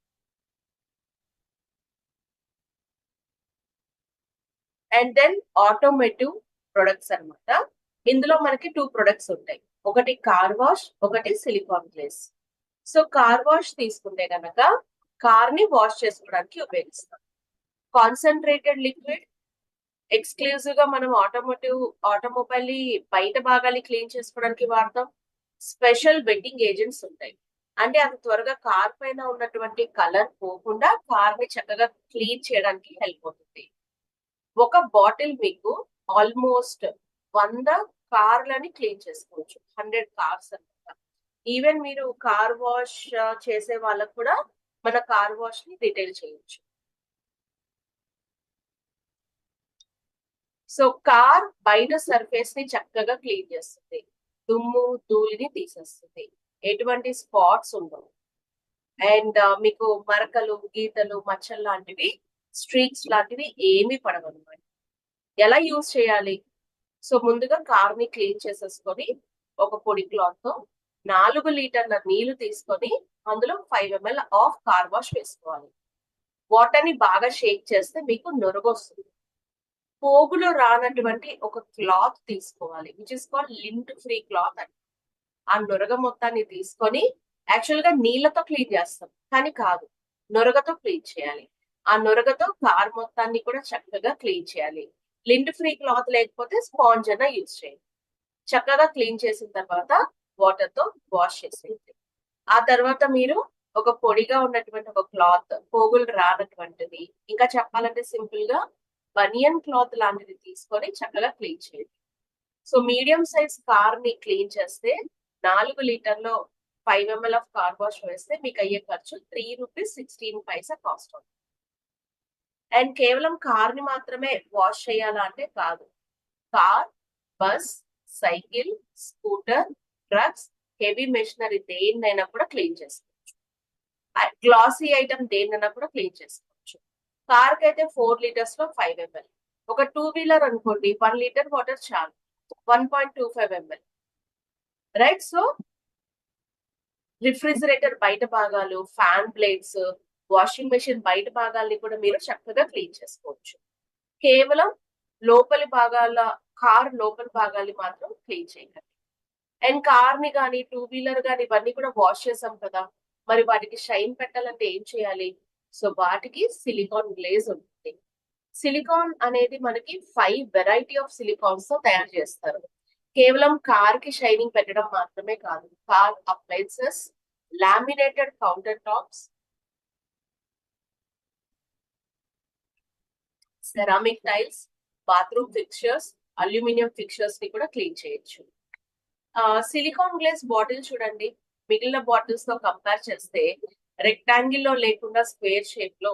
అండ్ దెన్ ఆటోమేటివ్ ప్రొడక్ట్స్ అన్నమాట. ఇందులో మనకి 2 ప్రొడక్ట్స్ ఉంటాయి, ఒకటి కార్ వాష్, ఒకటి సిలికాన్ గ్లేస్. సో కార్ వాష్ తీసుకుంటే గనక కార్ ని వాష్ చేసుకోవడానికి ఉపయోగిస్తాం. కాన్సన్ట్రేటెడ్ లిక్విడ్ ఎక్స్క్లూజివ్ గా మనం ఆటోమొబైల్ బయట భాగాలు క్లీన్ చేసుకోవడానికి వాడతాం. స్పెషల్ వెట్టింగ్ ఏజెంట్స్ ఉంటాయి, అంటే అది త్వరగా కార్ పైన ఉన్నటువంటి కలర్ పోకుండా కార్ ని చక్కగా క్లీన్ చేయడానికి హెల్ప్ అవుతుంది. ఒక బాటిల్ మీకు ఆల్మోస్ట్ 100 కార్లని క్లీన్ చేసుకోవచ్చు. 100 కార్స్ అన్నమాట. ఈవెన్ మీరు కార్ వాష్ చేసే వాళ్ళకి కూడా మన కార్ వాష్ ని రిటైల్ చేయొచ్చు. సో కార్ బయట సర్ఫేస్ ని చక్కగా క్లీన్ చేస్తుంది. దుమ్ము ధూళిని తీసేస్తుంది. ఎటువంటి స్పాట్స్ ఉండవు. అండ్ మీకు మరకలు గీతలు మచ్చలు లాంటివి స్ట్రీక్స్ లాంటివి ఏమీ పడవన్నమాట. ఎలా యూజ్ చేయాలి? సో ముందుగా కార్ ని క్లీన్ చేసేసుకొని ఒక పొడి క్లాత్ తో 4 లీటర్ల నీళ్లు తీసుకొని అందులో 5 ml ఆఫ్ కార్ వాష్ వేసుకోవాలి. వాటర్ ని బాగా షేక్ చేస్తే మీకు నొరగొస్తుంది. పోగులో రానటువంటి ఒక క్లాత్ తీసుకోవాలి, which is called lint free cloth అని. ఆ నొరగ మొత్తాన్ని తీసుకొని యాక్చువల్ గా నీళ్లతో క్లీన్ చేస్తాం, కానీ కాదు, నొరగతో క్లీన్ చేయాలి. ఆ నొరగతో కార్ మొత్తాన్ని కూడా చక్కగా క్లీన్ చేయాలి. లింట్ ఫ్రీ క్లాత్ లేకపోతే స్పాంజ్ అయినా యూజ్ చేయండి. చక్కగా క్లీన్ చేసిన తర్వాత వాటర్ తో వాష్ చేసేయండి. ఆ తర్వాత మీరు ఒక పొడిగా ఉన్నటువంటి ఒక క్లాత్, పోగులు రానటువంటిది, ఇంకా చెప్పాలంటే సింపుల్ గా బనియన్ క్లాత్ లాంటిది తీసుకొని చక్కగా క్లీన్ చేయండి. సో మీడియం సైజ్ కార్ ని క్లీన్ చేస్తే 4 లీటర్లో 5 ml ఆఫ్ కార్ వాష్ వేస్తే మీకు అయ్యే ఖర్చు ₹3.16 కాస్ట్ అవుతుంది. అండ్ కేవలం కార్ ని మాత్రమే వాష్ చేయాలా అంటే కాదు. Car, bus, cycle, scooter, trucks, heavy machinery దేన్నైనా కూడా క్లీన్ చేసుకోవచ్చు. గ్లాసీ ఐటమ్ దేన్నైనా కూడా క్లీన్ చేసుకోవచ్చు. కార్ కి అయితే 4 లీటర్స్ లో 5 ml. ఒక 2 వీలర్ అనుకోండి, 1 లీటర్ వాటర్ చాలు, 1.25 ml. రైట్. సో రిఫ్రిజిరేటర్ బయట భాగాలు, ఫ్యాన్ బ్లేడ్స్, వాషింగ్ మెషిన్ బయట భాగాల్ని కూడా మీరు చక్కగా క్లీన్ చేసుకోవచ్చు. కేవలం లోపలి భాగాల, కార్ లోపలి భాగాల్ని మాత్రం క్లీన్ చేయాలి. అండ్ కార్ ని కానీ, 2 వీలర్ కానీ ఇవన్నీ కూడా వాష్ చేసాం కదా, మరి వాటికి షైన్ పెట్టాలంటే ఏం చేయాలి? సో వాటికి సిలికాన్ గ్లేజ్ ఉంటుంది. సిలికాన్ అనేది మనకి 5 వెరైటీ ఆఫ్ సిలికాన్స్ తో తయారు చేస్తారు. కేవలం కార్ కి షైనింగ్ పెట్టడం మాత్రమే కాదు, car appliances, laminated counter tops, ceramic tiles, bathroom fixtures, aluminium fixtures ని కూడా క్లీన్ చేయొచ్చు. సిలికాన్ గ్లేస్ బాటిల్ చూడండి, మిగిలిన బాటిల్స్ తో కంపేర్ చేస్తే రెక్టాంగిల్ లో లేకుండా స్క్వేర్ షేప్ లో,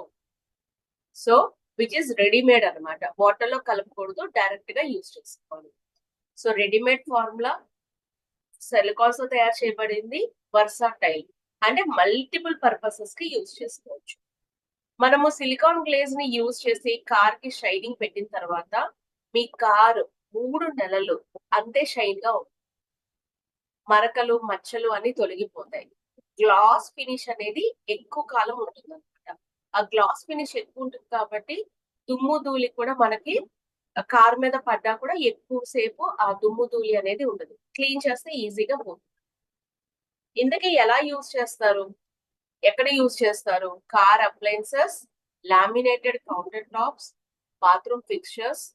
సో విచ్ ఇస్ రెడీమేడ్ అనమాట. వాటర్ లో కలపకూడదు, డైరెక్ట్ గా యూజ్ చేసుకోవాలి. సో రెడీమేడ్ ఫార్ములా, సిలికాన్స్ తో తయారు చేయబడింది, వర్సాటైల్ అంటే మల్టిపుల్ పర్పసెస్ కి యూజ్ చేసుకోవచ్చు. మనము సిలికాన్ గ్లేజ్ ని యూజ్ చేసి కార్ కి షైనింగ్ పెట్టిన తర్వాత మీ కారు 3 నెలలు అంతే షైన్ గా ఉంటుంది. మరకలు మచ్చలు అన్ని తొలగిపోతాయి. గ్లాస్ ఫినిష్ అనేది ఎక్కువ కాలం ఉంటుంది అనమాట. ఆ గ్లాస్ ఫినిష్ ఎక్కువ ఉంటుంది కాబట్టి దుమ్ము ధూళి కూడా మనకి కార్ మీద పడ్డా కూడా ఎక్కువ సేపు ఆ దుమ్ము ధూళి అనేది ఉండదు. క్లీన్ చేస్తే ఈజీగా పోతుంది. ఇందుకే ఎలా యూజ్ చేస్తారు, ఎక్కడ యూజ్ చేస్తారు? Car appliances, laminated counter tops, bathroom fixtures,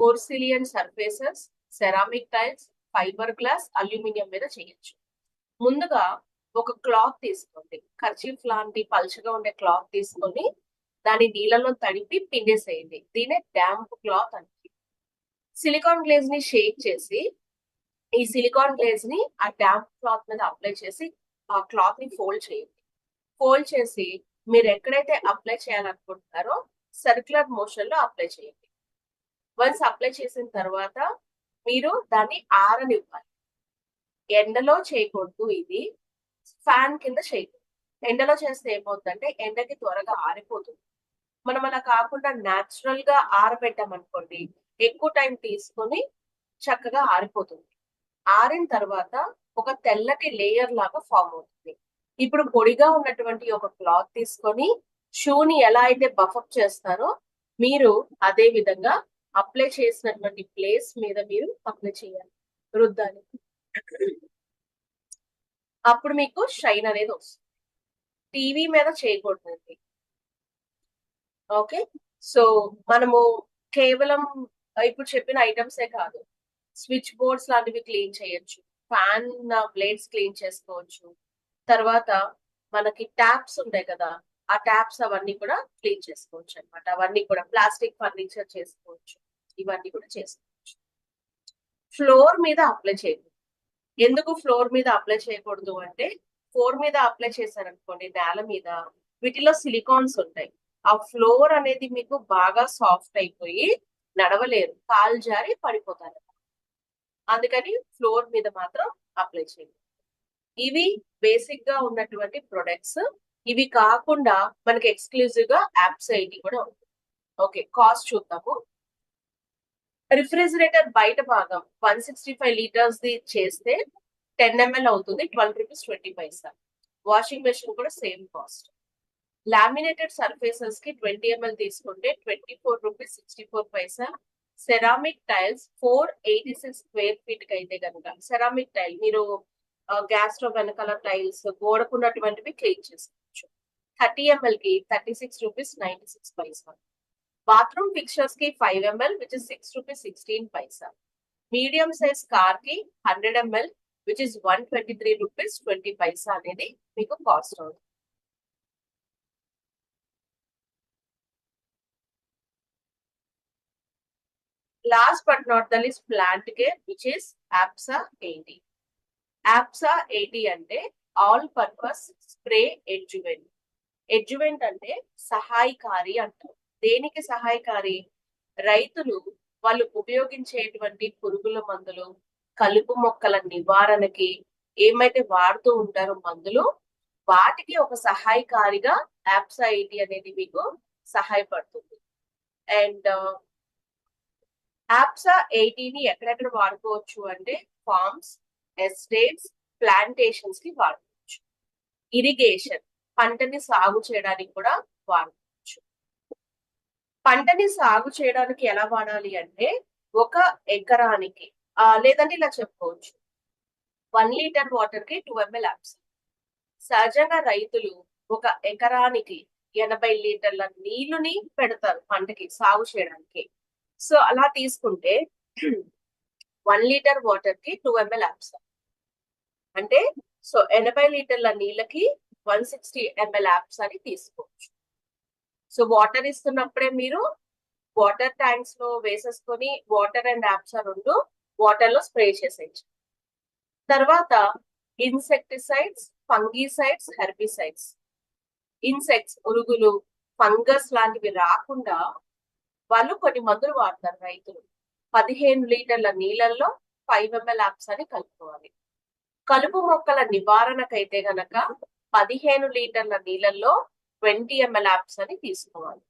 porcelain surfaces, ceramic tiles, fibre glass, aluminium మీద చేయొచ్చు. ముందుగా ఒక క్లాత్ తీసుకోండి, కర్చీఫ్ లాంటి పల్చగా ఉండే క్లాత్ తీసుకొని దాని నీళ్ళలో తడిపి పిండేసేయండి. దీనే డ్యాంప్ క్లాత్ అంటే. సిలికాన్ గ్లేజ్ ని షేక్ చేసి ఈ సిలికాన్ గ్లేజ్ ని ఆ డ్యాంప్ క్లాత్ మీద అప్లై చేసి ఆ క్లాత్ ని ఫోల్డ్ చేయండి. ఫోల్డ్ చేసి మీరు ఎక్కడైతే అప్లై చేయాలనుకుంటున్నారో సర్క్యులర్ మోషన్ లో అప్లై చేయండి. వన్స్ అప్లై చేసిన తర్వాత మీరు దాన్ని ఆరనివ్వాలి. ఎండలో చేయకూడదు, ఇది ఫ్యాన్ కింద చేయకూడదు. ఎండలో చేస్తే ఏమవుతుందంటే ఎండకి త్వరగా ఆరిపోతుంది. మనం అలా కాకుండా న్యాచురల్ గా ఆరబెట్టామనుకోండి, ఎక్కువ టైం తీసుకొని చక్కగా ఆరిపోతుంది. ఆరిన తర్వాత ఒక తెల్లటి లేయర్ లాగా ఫామ్ అవుతుంది. ఇప్పుడు పొడిగా ఉన్నటువంటి ఒక క్లాత్ తీసుకొని షూని ఎలా అయితే బఫప్ చేస్తారో మీరు అదే విధంగా అప్లై చేసినటువంటి ప్లేస్ మీద మీరు అప్లై చేయాలి, రుద్దాలి. అప్పుడు మీకు షైన్ అనేది వస్తుంది. టీవీ మీద చేయకూడదండి. ఓకే. సో మనము కేవలం ఇప్పుడు చెప్పిన ఐటమ్సే కాదు, స్విచ్ బోర్డ్స్ లాంటివి క్లీన్ చేయొచ్చు, ఫ్యాన్ బ్లేడ్స్ క్లీన్ చేసుకోవచ్చు. తర్వాత మనకి ట్యాప్స్ ఉంటాయి కదా, ఆ ట్యాప్స్ అవన్నీ కూడా క్లీన్ చేసుకోవచ్చు అనమాట. అవన్నీ కూడా ప్లాస్టిక్ ఫర్నిచర్ చేసుకోవచ్చు, ఇవన్నీ కూడా చేసుకోవచ్చు. ఫ్లోర్ మీద అప్లై చేయకూడదు. ఎందుకు ఫ్లోర్ మీద అప్లై చేయకూడదు అంటే, ఫ్లోర్ మీద అప్లై చేశారనుకోండి నేల మీద, వీటిలో సిలికాన్స్ ఉంటాయి. ఆ ఫ్లోర్ అనేది మీకు బాగా సాఫ్ట్ అయిపోయి నడవలేరు, కాలు జారి పడిపోతారు. అందుకని ఫ్లోర్ మీద మాత్రం అప్లై చేయండి. ఇవి బేసిక్ గా ఉన్నటువంటి ప్రొడక్ట్స్. ఇవి కాకుండా మనకి ఎక్స్క్లూజివ్ గా యాప్స్ ఐటీ కూడా ఉంది. ఓకే, కాస్ట్ చూద్దాము. రిఫ్రిజిరేటర్ బయట భాగం 165 లీటర్స్ ది చేస్తే 10 ml అవుతుంది, 12 రూపీస్ 20 పైసా. వాషింగ్ మెషిన్ కూడా సేమ్ కాస్ట్. లామినేటెడ్ సర్ఫేసెస్ కి 20 ml తీసుకుంటే 24 రూపీస్ 64 పైసా. సెరామిక్ టైల్స్ 486 స్క్వేర్ ఫీట్ కి అయితే కనుక, సెరామిక్ టైల్ మీరు గ్యాస్ స్టవ్ వెనకాల టైల్స్ గోడకున్నటువంటివి క్లీన్ చేసుకోవచ్చు. 30 ml కి 36 రూపీస్ 96 పైసా. బాత్రూమ్ ఫిక్చర్స్ కి 5 ml which is 6 rupees 16 Paisa. Medium size car కి 100 ml విచ్ ఇస్ 123 రూపీస్ 20 పైసా అనేది మీకు కాస్ట్ అవుతుంది. Last but not the least, plant care, which is APSA 80. APSA 80 అంటే all purpose spray adjuvant. Adjuvant అంటే సహాయకారి అంటారు. దేనికి సహాయకారి? రైతులు వాళ్ళు ఉపయోగించేటువంటి పురుగుల మందులు, కలుపు మొక్కల నివారణకి ఏమైతే వాడుతూ ఉంటారో మందులు, వాటికి ఒక సహాయకారిగా APSA 80 అనేది మీకు సహాయపడుతుంది. అండ్ APSA 80ని ఎక్కడెక్కడ వాడుకోవచ్చు అంటే ఫార్మ్స్, ఎస్టేట్స్, ప్లాంటేషన్స్ కి వాడుకోవచ్చు. ఇరిగేషన్, పంటని సాగు చేయడానికి కూడా వాడుకోవచ్చు. పంటని సాగు చేయడానికి ఎలా వాడాలి అంటే, ఒక ఎకరానికి లేదంటే ఇలా చెప్పుకోవచ్చు, 1 లీటర్ వాటర్ కి 2 ml APSA. సహజంగా రైతులు ఒక ఎకరానికి 80 లీటర్ల నీళ్లుని పెడతారు పంటకి సాగు చేయడానికి. సో అలా తీసుకుంటే 1 లీటర్ వాటర్ కి 2 ml APSA అంటే, సో 80 లీటర్ల నీళ్ళకి 160 ml APSA అని తీసుకోవచ్చు. సో వాటర్ ఇస్తున్నప్పుడే మీరు వాటర్ ట్యాంక్స్ లో వేసేసుకొని వాటర్ అండ్ APSA రెండు వాటర్ లో స్ప్రే చేసేయచ్చు. తర్వాత ఇన్సెక్టిసైడ్స్, ఫంగిసైడ్స్, హెర్బిసైడ్స్. ఇన్సెక్ట్స్, పురుగులు, ఫంగస్ లాంటివి రాకుండా వాళ్ళు కొన్ని మందులు వాడతారు రైతులు. 15 లీటర్ల నీళ్ళల్లో 5 ml APSA అని కలుపుకోవాలి. కలుపు మొక్కల నివారణకైతే గనక 15 లీటర్ల నీళ్ళల్లో 20 ml APSA అని తీసుకోవాలి.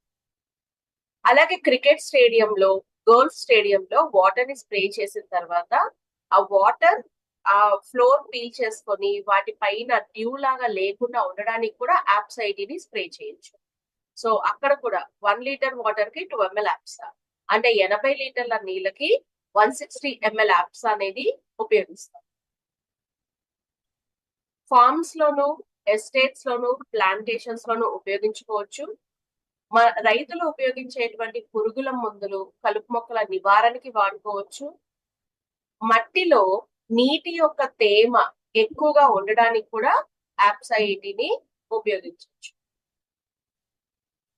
అలాగే క్రికెట్ స్టేడియంలో, గోల్ఫ్ స్టేడియంలో వాటర్ ని స్ప్రే చేసిన తర్వాత ఆ వాటర్ ఆ ఫ్లోర్ పీల్ చేసుకొని వాటి పైన డ్యూ లాగా లేకుండా ఉండడానికి కూడా APSA 80ని స్ప్రే చేయొచ్చు. సో అక్కడ కూడా 1 లీటర్ వాటర్ కి 2 ml APSA అంటే 80 లీటర్ల నీళ్ళకి 160 ml APSA అనేది ఉపయోగిస్తాం. ఫార్మ్స్ లోను, ఎస్టేట్స్ లోను, ప్లాంటేషన్స్ లోను ఉపయోగించుకోవచ్చు. రైతులు ఉపయోగించేటువంటి పురుగుల మందులు, కలుపు మొక్కల నివారణకి వాడుకోవచ్చు. మట్టిలో నీటి యొక్క తేమ ఎక్కువగా ఉండడానికి కూడా APSA 80ని ఉపయోగించవచ్చు.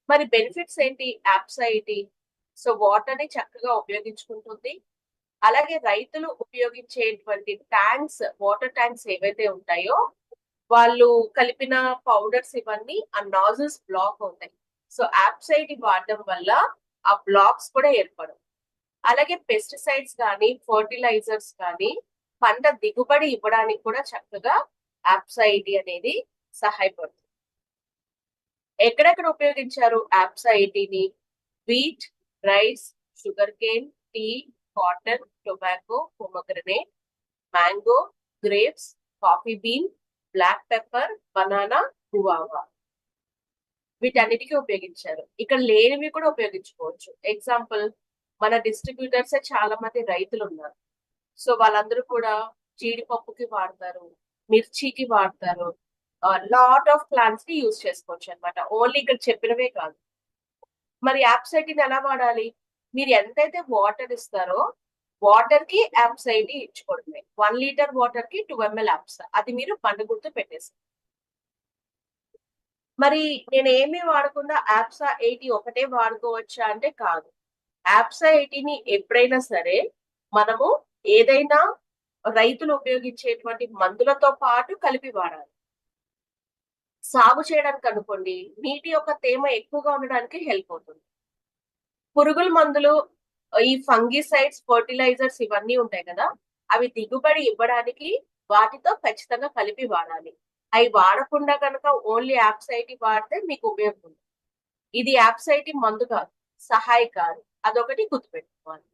మరి బెనిఫిట్స్ ఏంటి APSA 80? సో వాటర్ ని చక్కగా ఉపయోగించుకుంటుంది. అలాగే రైతులు ఉపయోగించేటువంటి ట్యాంక్స్, వాటర్ ట్యాంక్స్ ఏవైతే ఉంటాయో వాళ్ళు కలిపిన పౌడర్స్ ఇవన్నీ ఆ నాజిల్స్ బ్లాక్ అవుతాయి. సో APSA 80 వాడడం వల్ల ఆ బ్లాక్స్ కూడా ఏర్పడవు. అలాగే పెస్టిసైడ్స్ కానీ, ఫర్టిలైజర్స్ కానీ పంట దిగుబడి ఇవ్వడానికి కూడా చక్కగా APSA 80 అనేది సహాయపడుతుంది. ఎక్కడెక్కడ ఉపయోగించారు APSA 80ని? Wheat, rice, sugar cane, tea, cotton, tobacco, pomegranate, mango, grapes, coffee bean, black pepper, banana, guava, వీటన్నిటికీ ఉపయోగించారు. ఇక్కడ లేనివి కూడా ఉపయోగించుకోవచ్చు. ఎగ్జాంపుల్, మన డిస్ట్రిబ్యూటర్స్ చాలా మంది రైతులు ఉన్నారు. సో వాళ్ళందరూ కూడా జీడిపప్పుకి వాడతారు, మిర్చికి వాడతారు, లాట్ ఆఫ్ ప్లాంట్స్ కి యూజ్ చేసుకోవచ్చు అనమాట. ఓన్లీ ఇక్కడ చెప్పినవే కాదు. మరి APSA 80ని ఎలా వాడాలి? మీరు ఎంతైతే వాటర్ ఇస్తారో వాటర్ కి APSA 80 ఇచ్చుకోవడమే. 1 లీటర్ వాటర్ కి 2 ml APSA. అది మీరు పండు గుర్తు పెట్టేస్తారు. మరి నేను ఏమీ వాడకుండా APSA 80 ఒకటే వాడుకోవచ్చా అంటే కాదు. APSA 80ని ఎప్పుడైనా సరే మనము ఏదైనా రైతులు ఉపయోగించేటువంటి మందులతో పాటు కలిపి వాడాలి. సాగు చేయడానికి అనుకోండి, నీటి యొక్క తేమ ఎక్కువగా ఉండడానికి హెల్ప్ అవుతుంది. పురుగుల మందులు, ఈ ఫంగిసైడ్స్, ఫర్టిలైజర్స్ ఇవన్నీ ఉంటాయి కదా! అవి దిగుబడి ఇవ్వడానికి వాటితో ఖచ్చితంగా కలిపి వాడాలి. అవి వాడకుండా గనక ఓన్లీ యాప్సైటి వాడితే మీకు ఉపయోగం ఉండదు. ఇది యాప్సైటి మందు కాదు, సహాయకారి. అదొకటి గుర్తుపెట్టుకోవాలి.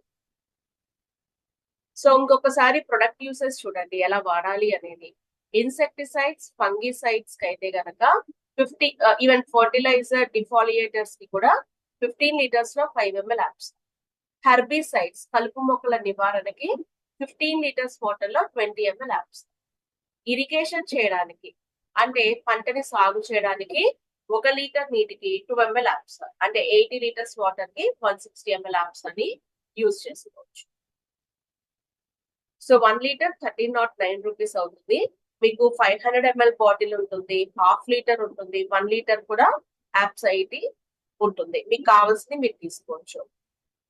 సో ఇంకొకసారి ప్రొడక్ట్ యూసేజ్ చూడండి ఎలా వాడాలి అనేది. ఇన్సెక్టిసైడ్స్, ఫంగిసైడ్స్ కైతే గనక 50 ఈవెన్ ఫర్టిలైజర్, డిఫాలియేటర్స్ కి కూడా 15 లీటర్స్ లో 5 ml యాప్స్. హెర్బిసైడ్స్, కలుపు మొక్కల నివారణకి 15 లీటర్స్ వాటర్ లో 20 ml యాప్స్. ఇరిగేషన్ చేయడానికి అంటే పంటని సాగు చేయడానికి 1 లీటర్ నీటికి 2 ml యాప్స్, అంటే 80 లీటర్స్ వాటర్ కి 160 ml యాప్స్ అని యూజ్ చేసుకోవచ్చు. సో 1 లీటర్ 1309 రూపీస్ అవుతుంది. మీకు 500 ml బాటిల్ ఉంటుంది, హాఫ్ లీటర్ ఉంటుంది, 1 లీటర్ కూడా యాప్సైటి ఉంటుంది. మీకు కావాల్సింది మీరు తీసుకోవచ్చు.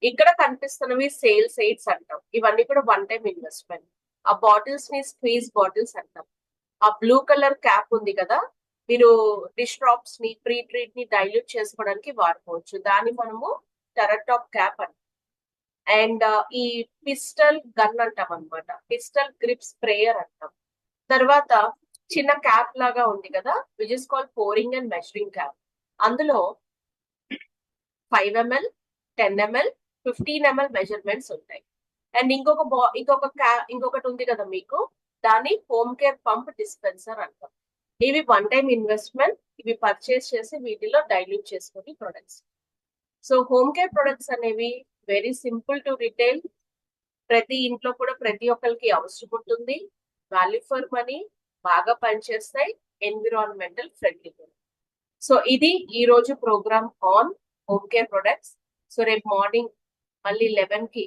ఇక్కడ కనిపిస్తున్నవి సేల్స్ ఎయిడ్స్ అంటాం. ఇవన్నీ కూడా వన్ టైం ఇన్వెస్ట్మెంట్. ఆ బాటిల్స్ ని స్క్వీజ్ బాటిల్స్ అంటాం. ఆ బ్లూ కలర్ క్యాప్ ఉంది కదా, మీరు డిష్ డ్రాప్స్ ని, ప్రీ ట్రీట్ ని డైల్యూట్ చేసుకోవడానికి వాడుకోవచ్చు. దాన్ని మనము టెరటాప్ క్యాప్ అంటాం. అండ్ ఈ పిస్టల్ గన్ అంటాం అనమాట. పిస్టల్ గ్రిప్ స్ప్రేయర్ అంటాం. తర్వాత చిన్న క్యాప్ లాగా ఉంది కదా, which is called pouring and measuring cap. అందులో 5 ml, 10 ml, 15 ml మెజర్మెంట్స్ ఉంటాయి. అండ్ ఇంకొకటి ఉంది కదా మీకు, దాన్ని హోమ్ కేర్ పంప్ డిస్పెన్సర్ అంటాం. ఇవి వన్ టైం ఇన్వెస్ట్మెంట్. ఇవి పర్చేస్ చేసి వీటిలో డైల్యూట్ చేసుకుని products. So home care products అనేవి వెరీ సింపుల్ టు రిటైల్. ప్రతి ఇంట్లో కూడా ప్రతి ఒక్కరికి అవసరం ఉంటుంది. వాల్యూ ఫర్ మనీ, బాగా పనిచేస్తాయి, ఎన్విరాన్మెంటల్ ఫ్రెండ్లీ కూడా. సో ఇది ఈ రోజు program on home care products. So రేపు మార్నింగ్ మళ్ళీ 11 కి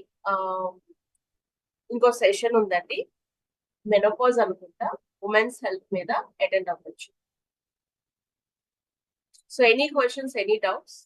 ఇంకో సెషన్ ఉందండి. మెనోపాజ్ అనుకుంటా, ఉమెన్స్ హెల్త్ మీద అటెండ్ అవ్వచ్చు. So any questions, any doubts?